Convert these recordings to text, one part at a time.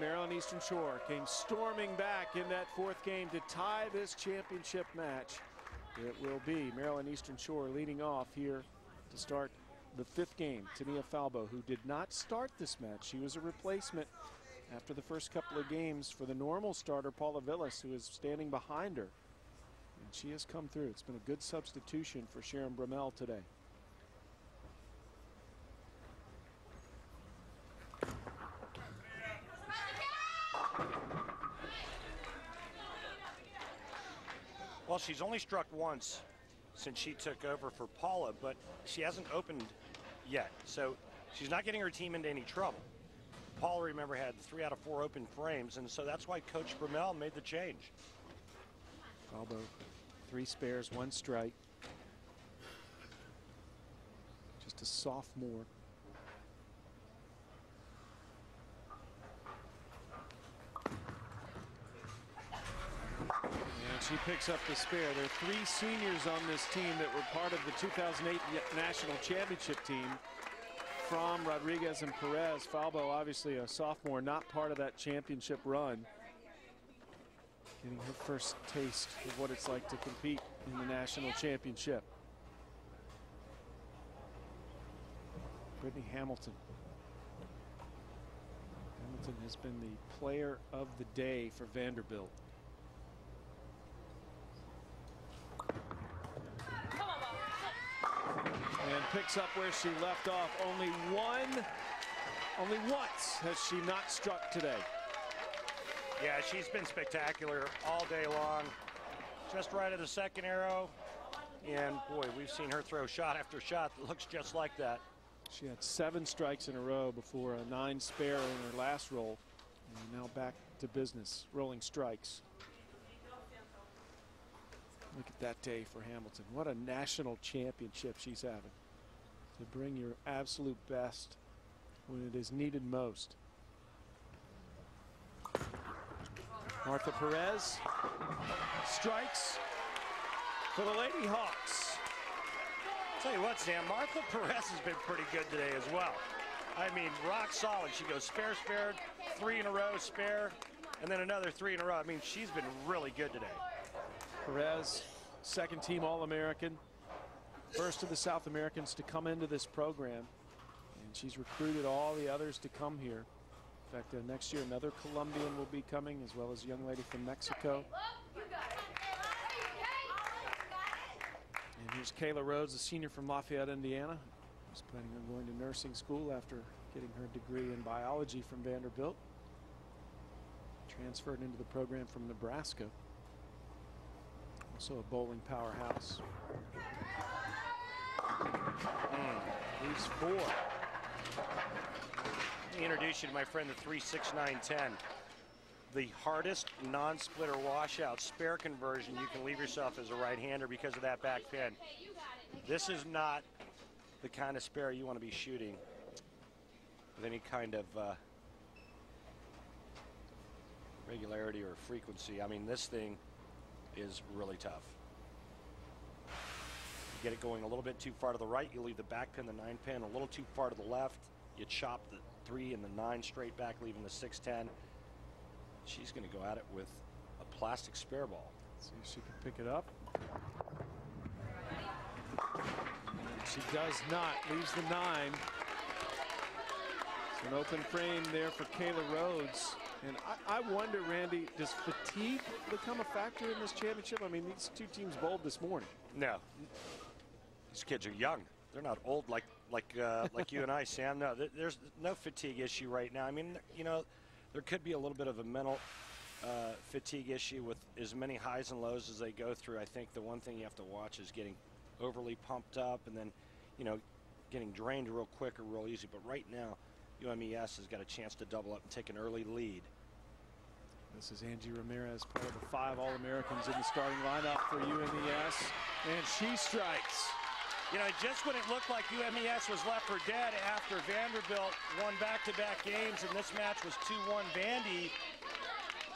Maryland Eastern Shore came storming back in that fourth game to tie this championship match. It will be Maryland Eastern Shore leading off here to start the fifth game. Tania Falbo, who did not start this match. She was a replacement after the first couple of games for the normal starter, Paula Villas, who is standing behind her. And she has come through. It's been a good substitution for Sharon Bromell today. Well, she's only struck once since she took over for Paula, but she hasn't opened yet. So she's not getting her team into any trouble. Paula, remember, had 3 out of 4 open frames, and so that's why Coach Bromell made the change. Falbo, 3 spares, 1 strike. Just a sophomore. She picks up the spare. There are 3 seniors on this team that were part of the 2008 National Championship team. Fromm, Rodriguez, and Perez. Falbo, obviously a sophomore, not part of that championship run. Getting her first taste of what it's like to compete in the national championship. Brittany Hamilton. Hamilton has been the player of the day for Vanderbilt. And picks up where she left off. Only once has she not struck today. Yeah, she's been spectacular all day long. Just right at the second arrow. And boy, we've seen her throw shot after shot that looks just like that. She had 7 strikes in a row before a 9 spare in her last roll. And now back to business, rolling strikes. Look at that day for Hamilton. What a national championship she's having. To bring your absolute best when it is needed most. Martha Perez strikes for the Lady Hawks. I'll tell you what, Sam, Martha Perez has been pretty good today as well. I mean, rock solid. She goes spare, 3 in a row, spare, and then another 3 in a row. I mean, she's been really good today. Perez, second team All-American, first of the South Americans to come into this program, and she's recruited all the others to come here. In fact, next year another Colombian will be coming, as well as a young lady from Mexico. And here's Kayla Rhodes, a senior from Lafayette, Indiana, who's planning on going to nursing school after getting her degree in biology from Vanderbilt. Transferred into the program from Nebraska. Also a bowling powerhouse. Leaves 4. Let me introduce you to my friend, the 36910. The hardest non-splitter washout spare conversion you can leave yourself as a right-hander because of that back pin. This is not the kind of spare you want to be shooting with any kind of regularity or frequency. I mean, this thing is really tough. You get it going a little bit too far to the right, you leave the back pin, the 9 pin, a little too far to the left, you chop the 3 and the 9 straight back, leaving the 6-10. She's going to go at it with a plastic spare ball. See if she can pick it up. She does not. Leaves the 9. It's an open frame there for Kayla Rhodes. And I wonder, Randy, does fatigue become a factor in this championship? I mean, these 2 teams bowled this morning. No. These kids are young. They're not old like you and I, Sam. No, there's no fatigue issue right now. I mean, you know, there could be a little bit of a mental fatigue issue with as many highs and lows as they go through. I think the one thing you have to watch is getting overly pumped up and then, you know, getting drained real quick or real easy. But right now, UMES has got a chance to double up and take an early lead. This is Angie Ramirez, part of the 5 All-Americans in the starting lineup for UMES. And she strikes. You know, just when it looked like UMES was left for dead after Vanderbilt won back-to-back games and this match was 2-1 Vandy,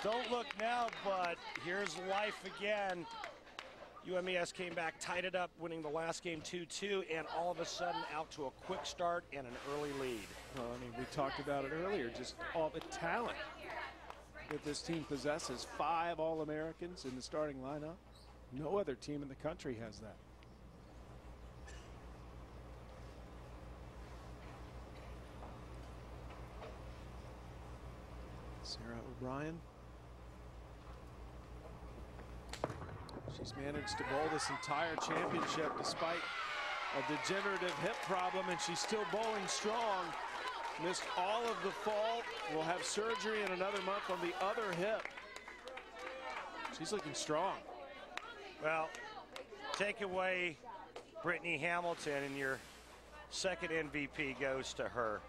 don't look now, but here's life again. UMES came back, tied it up, winning the last game 2-2, and all of a sudden out to a quick start and an early lead. Well, I mean, we talked about it earlier, just all the talent that this team possesses 5 All-Americans in the starting lineup. No other team in the country has that. Sarah O'Brien. She's managed to bowl this entire championship despite a degenerative hip problem, and she's still bowling strong. Missed all of the fall. Will have surgery in another month on the other hip. She's looking strong. Well, take away Brittany Hamilton and your second MVP goes to her.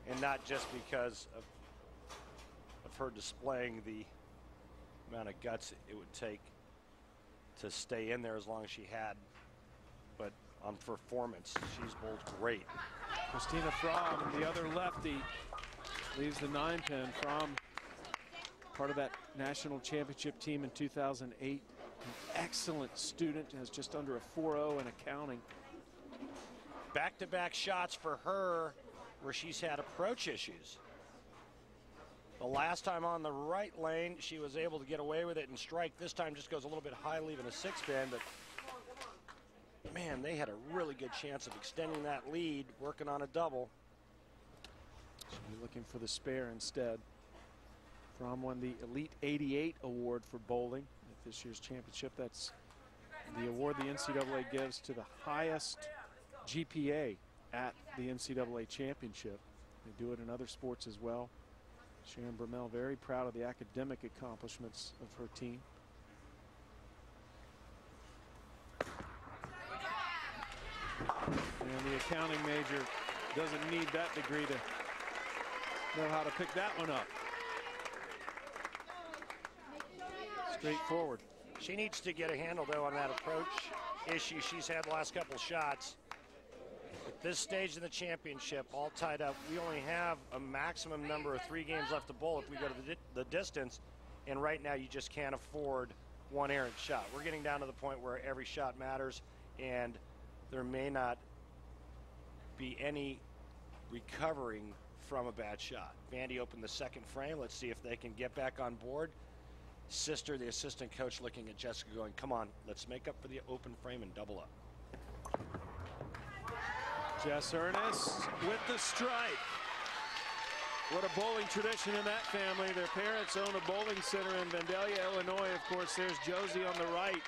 And not just because of her displaying the amount of guts it would take to stay in there as long as she had, but on performance, she's bowled great. Christina Fromm, the other lefty, leaves the 9-pin. Fromm, part of that national championship team in 2008. An excellent student, has just under a 4.0 in accounting. Back-to-back shots for her where she's had approach issues. The last time on the right lane, she was able to get away with it and strike. This time just goes a little bit high, leaving a 6-pin, but man, they had a really good chance of extending that lead, working on a double. She'll be looking for the spare instead. Fromm won the Elite 88 award for bowling at this year's championship. That's the award the NCAA gives to the highest GPA at the NCAA championship. They do it in other sports as well. Sharon Bromell very proud of the academic accomplishments of her team. And the accounting major doesn't need that degree to know how to pick that one up. Straightforward. She needs to get a handle, though, on that approach issue she's had the last couple shots. At this stage in the championship, all tied up, we only have a maximum number of 3 games left to bowl if we go to the distance, and right now you just can't afford one errant shot. We're getting down to the point where every shot matters, and there may not be any recovering from a bad shot. Vandy opened the second frame. Let's see if they can get back on board. Sister, the assistant coach, looking at Jessica going, come on, let's make up for the open frame and double up. Jess Ernest with the strike. What a bowling tradition in that family. Their parents own a bowling center in Vandalia, Illinois. Of course, there's Josie on the right.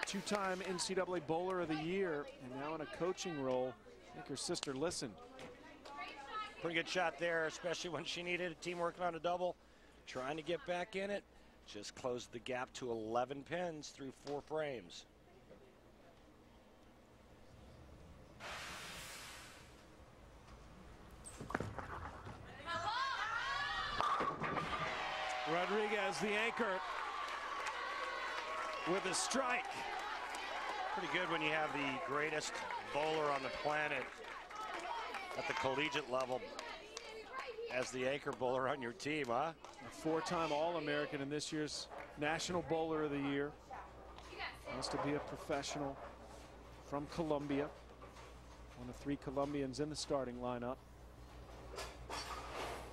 A 2-time NCAA Bowler of the Year, and now in a coaching role. I think her sister listened. Pretty good shot there, especially when she needed a team working on a double. Trying to get back in it. Just closed the gap to 11 pins through 4 frames. Rodriguez, the anchor, with a strike. Pretty good when you have the greatest bowler on the planet at the collegiate level as the anchor bowler on your team, huh? A 4-time All-American in this year's National Bowler of the Year. Wants to be a professional from Columbia. One of 3 Columbians in the starting lineup.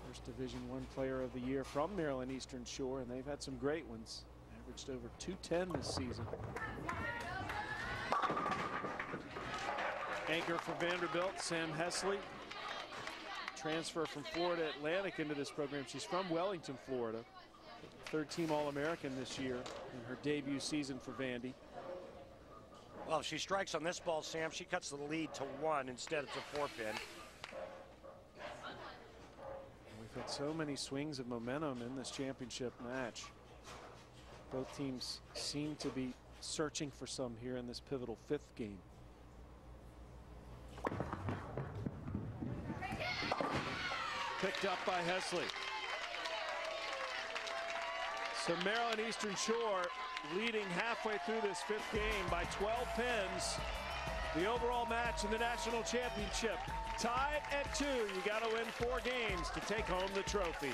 First Division I Player of the Year from Maryland Eastern Shore, and they've had some great ones. Averaged over 210 this season. Anchor for Vanderbilt, Sam Hesley. Transfer from Florida Atlantic into this program. She's from Wellington, Florida. 3rd-team All-American this year in her debut season for Vandy. Well, if she strikes on this ball, Sam, she cuts the lead to 1 instead it's a 4-pin. We've had so many swings of momentum in this championship match. Both teams seem to be searching for some here in this pivotal 5th game. Picked up by Hesley. So Maryland Eastern Shore leading halfway through this 5th game by 12 pins. The overall match in the national championship tied at 2. You got to win 4 games to take home the trophy.